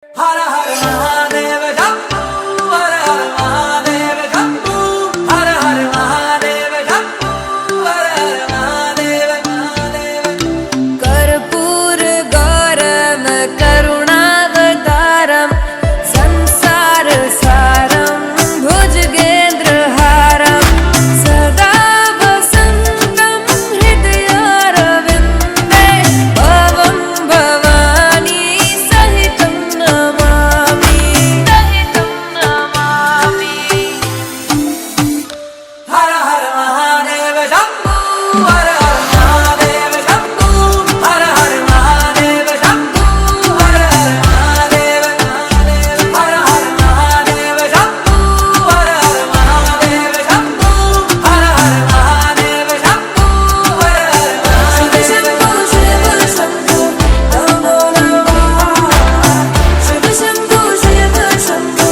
हर हर महादेव शंभू हर हर महादेव शंभू हर हर महादेव शंभू हर हर महादेव महादेव कर्पूर गौरम करुणावतारम संसार सारम भुजगेंद्रहारम सदा वसंतं हृदयारविंदे भवं भवानी सहितं नमामि हर हर महादेव शंभू हर हर महादेव शंभू हर हर महादेव शंभू हर हर महादेव महादेव हर हर महादेव शंभू हर हर महादेव शंभू हर हर महादेव शंभू हर हर शिव शंभो शिव शंभो नमो नमः शिव शंभो शिव शंभो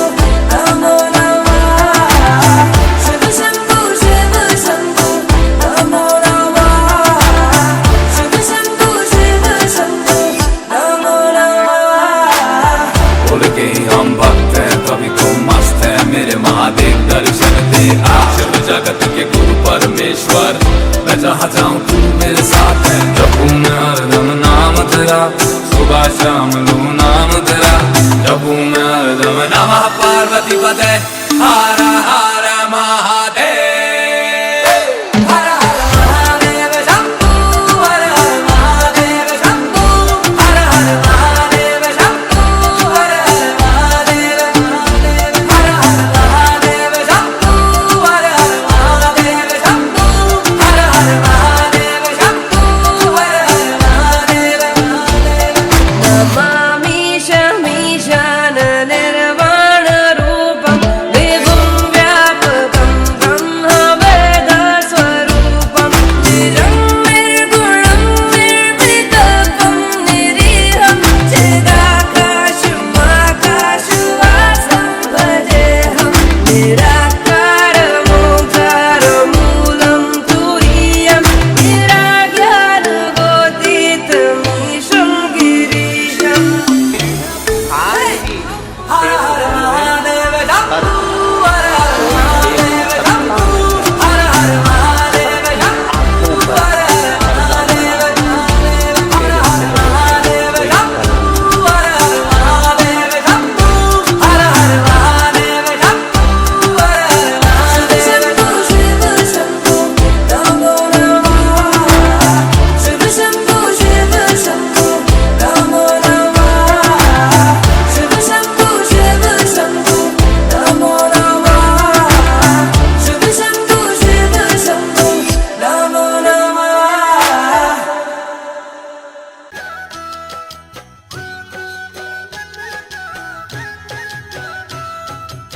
नमो नमः शिव शंभो शिव शंभो नमो नमः शिव शंभो शिव शंभो नमो नमः बोल के हम भक्त हैं कभी तो मस्त है मेरे महादेव दर्शन दे आ शिव जगत के गुरु परमेश्वर मैं जहाँ जाऊँ तू मेरे साथ है जपूं मैं हरदम नाम तेरा सुबह शाम लूं नाम तेरा जपूं मैं हरदम नमः पार्वती पते हर हर महादेव हर हर महादेव शंभू हर हर महादेव शंभू हर हर महादेव शंभू हर हर महादेव महादेव हर हर महादेव शंभू हर हर महादेव शंभू हर हर महादेव शंभू हर हर महादेव महादेव नमामि शमीशान निर्वाणरूपं विभुं व्यापकं ब्रह्मवेदस्वरूपं निजं निर्गुणं निर्विकल्पं निरीहं चिदाकाशमाकाशवासं भजेऽहं निराकारमोङ्कारमूलं तुरीयं निराज्ञानगोतीतमीशं गिरीशम् हर हर महादेव शंभू हर हर महादेव शंभू हर हर महादेव शंभू हर हर महादेव महादेव हर हर महादेव शंभू हर हर महादेव शंभू हर हर महादेव शंभू हर हर महादेव शंभो शिव शंभो नमो नमः शिव शंभो शिव शंभो नमो नमः शिव शंभो शिव शंभो नमो नमः शिव शंभो शिव शंभो नमो नमः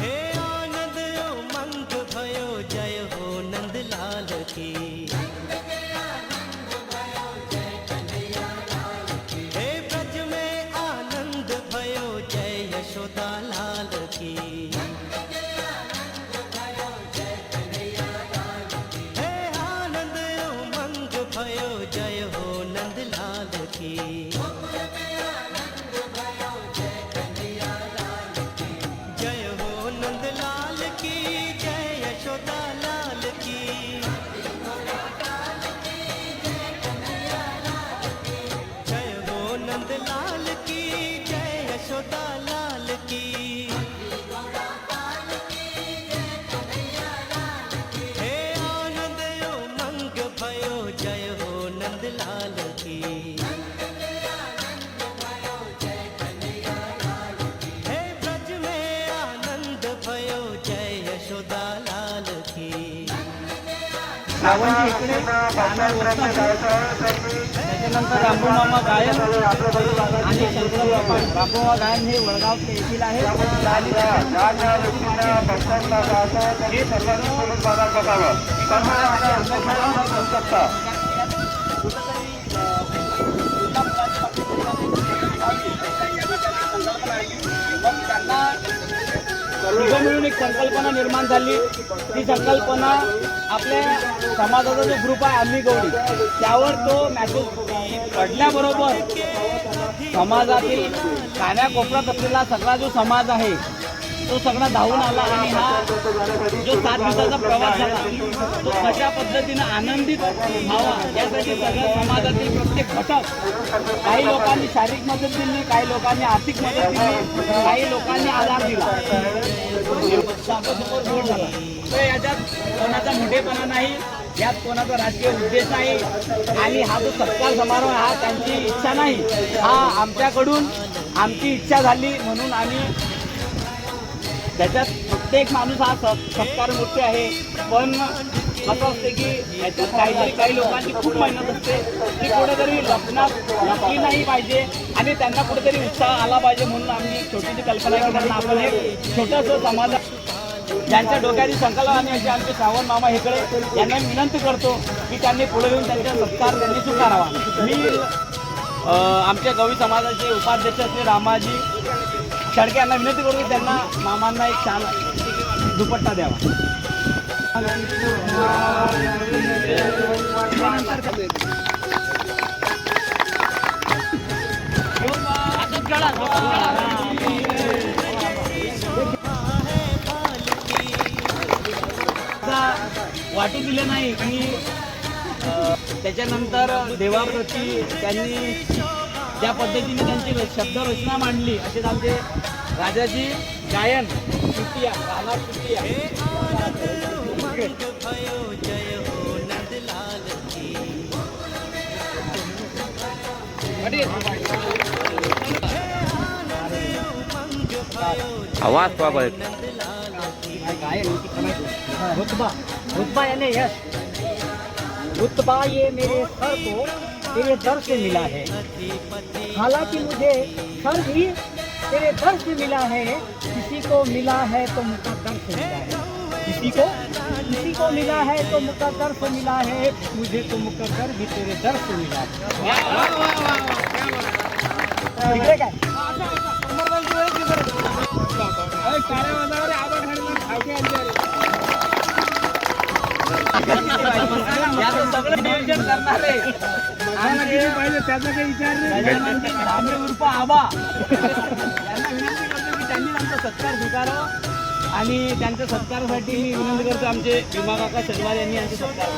हे आनंद उमंग भयो जय हो नंदलाल की हे ब्रज में आनंद भयो जय यशोदा लाल की हे आनंद उमंग भयो जय हो नंदलाल की जय हो नंदलाल की जय यशोदा लाल की जय हो नंदलाल की जय यशोदा लाल की हे आनंद उमंग भयो जय हो नंदलाल की हे ब्रज में आनंद भयो जय यशोदा लाल की त्याच्यानंतर रामूमामा गायन आणि शंकरबाबा बाबूमामा गायन हे वडगाव येथील आहे दोघं मिळून एक संकल्पना निर्माण झाली. ती संकल्पना आपल्या समाजाचा जो ग्रुप आहे आम्ही गौडी त्यावर तो मॅसेज पडल्याबरोबर समाजातील कान्याकोपऱ्यात असलेला सगळा जो समाज आहे तो सगळा धावून आला आणि हा जो 7 दिवसाचा प्रवास झाला तो कशा पद्धतीनं आनंदित व्हावा यासाठी सगळ्या समाजातील प्रत्येक घटक, काही लोकांनी शारीरिक मदत दिली, काही लोकांनी आर्थिक मदत दिली, काही लोकांनी आधार दिला. आपल्यासमोर बोर्ड झाला. तर याच्यात कोणाचा मोठेपणा नाही, यात कोणाचा राजकीय उद्देश नाही आणि हा जो सत्कार समारोह हा त्यांची इच्छा नाही, हा आमच्याकडून आमची इच्छा झाली म्हणून आम्ही त्याच्यात प्रत्येक माणूस हा सत्कार मूर्ती आहे. पण असं असते की याच्यात काही लोकांची खूप मेहनत असते, ती कुठेतरी लपली नाही पाहिजे आणि त्यांना कुठेतरी उत्साह आला पाहिजे म्हणून आम्ही एक छोटीशी कल्पना करताना आपण एक छोटंसं समाज ज्यांच्या डोक्याची संकल्पना आणि असे आमचे श्रावण मामा हेकडे यांना विनंती करतो की त्यांनी पुढे येऊन त्यांचा सत्कार त्यांनी स्वीकारावा. मी आमच्या गवळी समाजाचे उपाध्यक्ष असले रामाजी शेळके यांना विनंती करतो की त्यांना मामांना एक छान दुपट्टा द्यावा. वाटू दिले नाही की त्याच्यानंतर देवाप्रती त्यांनी त्या पद्धतीने त्यांची शब्दरचना मांडली. असेच आमचे राजाजी गायन चुटिया राणा चुटिया आवाज पाबत रुतबा यानी यश, रुतबा ये मेरे सर को तेरे दर से मिला है, हालांकि मुझे सर भी तेरे दर से मिला है. किसी को मिला है तो मुकद्दर से मिला है, किसी को मिला है तो मुकद्दर से मिला है, मुझे तो मुकद्दर भी तेरे दर से मिला है. सगळं नियोजन करणारे त्याचा काही विचार नाही उर्फ आबा यांना विनंती करतो की त्यांनी आमचा सत्कार स्वीकारावा आणि त्यांच्या सत्कारासाठी मी विनंती करतो आमचे भीमा काका शेलवार यांनी आमचे सत्कार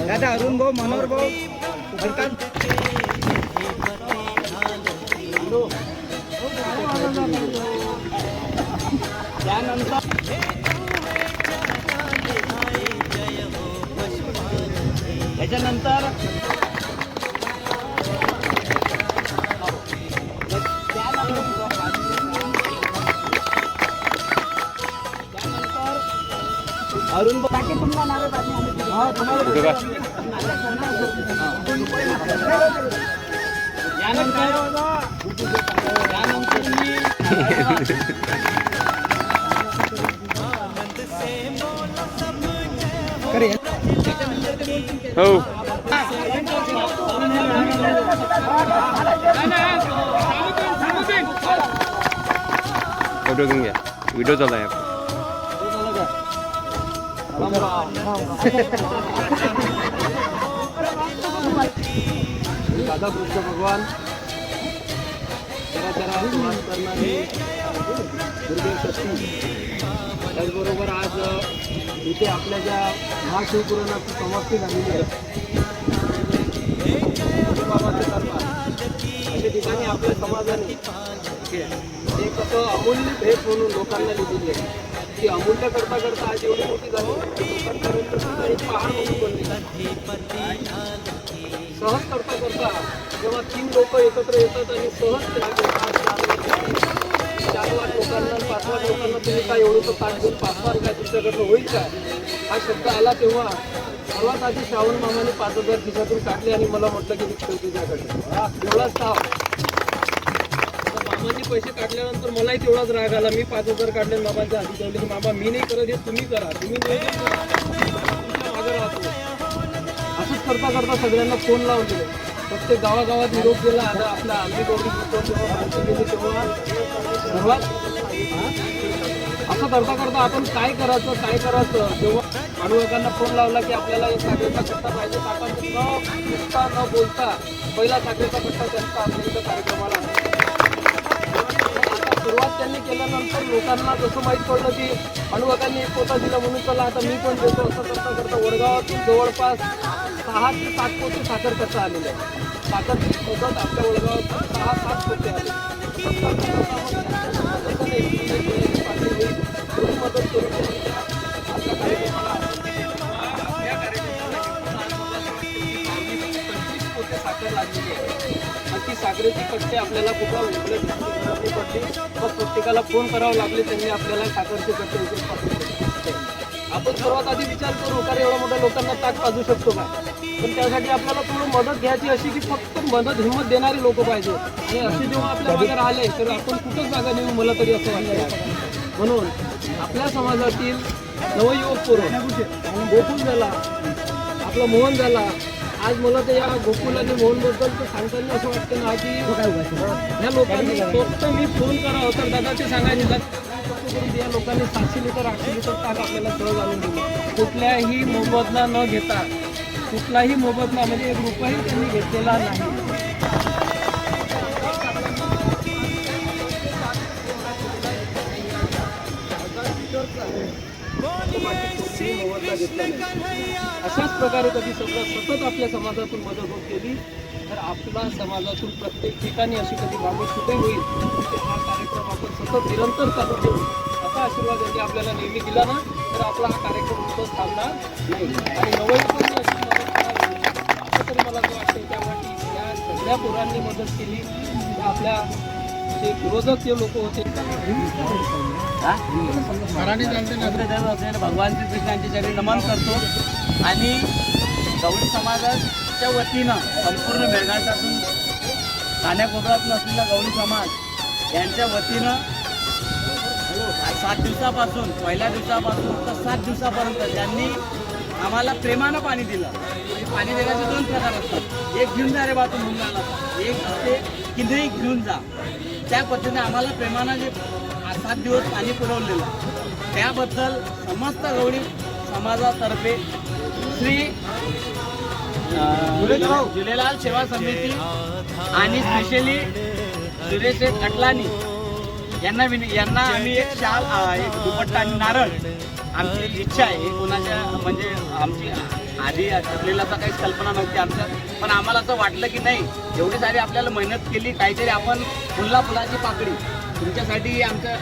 दादा अरुण भाऊ, मनोहर भाऊ, त्यानंतर त्याच्यानंतर अरुण बाकी तुम्हाला नारे यानंतर मी हो फोटो घेऊन घ्या, व्हिडिओ चालू आहे आपला. दादा कृष्ण भगवान चराचरात वास करणारी दुर्देव शक्ती, त्याचबरोबर आज इथे आपल्या ज्या महाशिवपुराणाची समाप्ती झालेली आहे बाबाचे दरबार अशा ठिकाणी आपल्या समाजाने एक असं अमूल्य भेट म्हणून लोकांना दिलेली आहे की अमूल्य करता करता आज एवढी मोठी झाली लोकांपर्यंत सुद्धा एक पहाड म्हणून बनली. सहज करता करता जेव्हा 3 लोक एकत्र येतात आणि सहज 4 लाख लोकांना 5 लाख लोकांना तुम्ही काय एवढं ताट घेऊन 5 काय तुमच्याकडनं होईल काय हा शब्द आला तेव्हा सर्वात आधी श्रावण मामाने 5,000 खिशातून काढले आणि मला म्हटलं की विठ्ठल तुझ्याकडे एवढाच ताव. मामांनी पैसे काढल्यानंतर मलाही तेवढाच राग आला. मी 5,000 काढले मामांच्या हाती ठेवले की मामा मी नाही करत, हे तुम्ही करा, तुम्ही नियोजन करा, तुमच्या मागे राहतो. असंच करता करता सगळ्यांना फोन लावून दिले. प्रत्येक गावागावात निरोप दिला. आता आपल्या आम्ही गौरी जेव्हा माणसं गेली तेव्हा सर्वात असं करता करता आपण काय करायचं जेव्हा अनुवाकांना फोन लावला की आपल्याला एक साखरेचा कट्टा पाहिजे. काकांनी न बोलता पहिला साखरेचा कट्टा त्यांचा आपल्या इथं कार्यक्रमाला. आता सुरुवात त्यांनी केल्यानंतर लोकांना जसं माहीत पडलं की अनुवाकांनी एक पोता दिला म्हणून चला आता मी पण देतो. असं करता करता वडगावातून जवळपास 6 ते 7 पोते साखर कट्टा आलेला आहे. साखरची पद्धत आपल्या वडगावात 6-7 पोते आले. मदत करून आपल्या कार्यक्रमाला 25 पोते साखर लागलेली आहे आणि ती साखरेची कट्टे आपल्याला कुठं वेगळे ठिकाणी पडली. मग प्रत्येकाला फोन करावं लागले. त्यांनी आपल्याला साखरचे कट्टे वगैरे पाठवले. आपण सर्वात आधी विचार करू कारण एवढ्या मोठ्या लोकांना ताक पाजू शकतो का. पण त्यासाठी आपल्याला थोडं मदत घ्यायची अशी की फक्त मदत हिंमत देणारे लोक पाहिजे. आणि असे जेव्हा आपल्या मागे राहिले तर आपण कुठंच जागा नेऊ मला तरी असं वाटतं. म्हणून आपल्या समाजातील नवयुवक पोरं गोकुल झाला, आपला मोहन झाला. आज मला तर या गोकुल आणि मोहनबद्दल तर सांगताना असं वाटतं ना की ह्या लोकांनी फक्त मी फोन करावं तर दादा ते सांगायचे या लोकांनी 700 लिटर 800 लिटर ताक आपल्याला सहज आणून दिलं. कुठल्याही मोबदला न घेता, कुठलाही मोबदला म्हणजे 1 रुपयाही त्यांनी घेतलेला नाही. अशाच प्रकारे कधी सतत आपल्या समाजातून मदत होत गेली तर आपला समाजातून प्रत्येक ठिकाणी अशी कधी बाबत कुठे होईल की हा कार्यक्रम आपण सतत निरंतर चालू ठेवू. असा आशीर्वाद यांनी आपल्याला नेहमी दिला ना तर आपला हा कार्यक्रम कुठंच थांबणार नाही. आणि नवयुवकांनी अशी मदत करावी असं तरी मला असं वाटतं. त्यामुळे या सगळ्या पोरांनी मदत केली. आपल्या जे विरोधक जे लोक होते भगवान श्रीकृष्णांच्या चरणी नमन करतो. आणि गवळी समाजाच्या वतीनं संपूर्ण बेळगावातून कान्याकोपऱ्यातून असलेला गवळी समाज यांच्या वतीनं 7 दिवसापासून पहिल्या दिवसापासून तर 7 दिवसापर्यंत त्यांनी आम्हाला प्रेमानं पाणी दिलं. पाणी देण्याचे 2 प्रकार असतात. एक घेऊन जा रे बा तू मुंगाला, एक असते की नाही घेऊन जा. त्या पद्धतीने आम्हाला प्रेमानं जे 7 दिवस पाणी पुरवलेलं त्याबद्दल समस्त गवळी समाजातर्फे श्री झुलेलाल सेवा समिती आणि स्पेशली सुरेश अटलानी यांना आम्ही एक शाल, एक दुपट्टा आणि नारळ आमची इच्छा आहे. हे कोणाच्या म्हणजे आमची आधी ठरलेला तर काहीच कल्पना नव्हती आमच्या. पण आम्हाला असं वाटलं की नाही एवढी सारी आपल्याला मेहनत केली काहीतरी आपण फुलाची पाकळी तुमच्यासाठी आमचं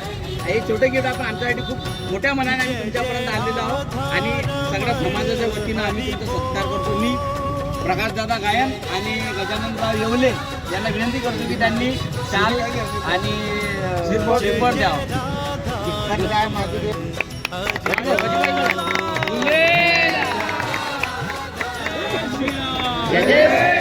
हे छोटे गिफ्ट आपण आमच्यासाठी खूप मोठ्या मनाने आम्ही तुमच्यापर्यंत आलेलो आहोत. आणि सगळ्या समाजाच्या वतीनं आम्ही तुमचा सत्कार करतो. मी प्रकाशदादा गायन आणि गजाननराव येवले यांना विनंती करतो की त्यांनी शाल आणि शिरपट द्यावं. जय